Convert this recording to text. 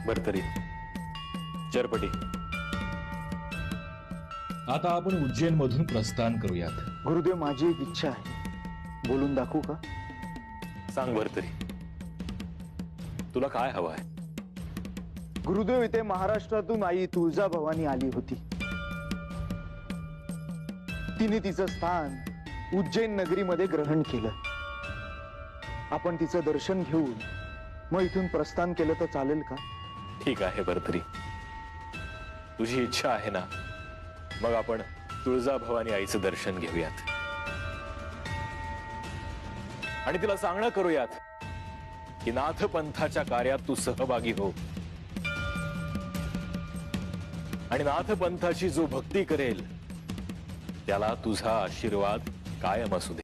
भरतरी चरपटी. आता आपण उज्जैन मधून प्रस्थान करूयात. गुरुदेव, माझी एक इच्छा आहे, बोलून दाखवू का? सांग भरतरी, तुला काय हवं आहे? गुरुदेव, इथे महाराष्ट्रातून आई तुळजाभवानी आली होती. तिने तिचं स्थान उज्जैन नगरीमध्ये ग्रहण केलं. आपण तिचं दर्शन घेऊन मग इथून प्रस्थान केलं तर चालेल का? ठीक आहे भरतरी, तुझी इच्छा आहे ना, मग आपण तुळजाभवानी आईचं दर्शन घेऊयात आणि तिला सांगणं करूयात की नाथ पंथाच्या कार्यात तू सहभागी हो आणि नाथ पंथाची जो भक्ती करेल त्याला तुझा आशीर्वाद कायम असू दे.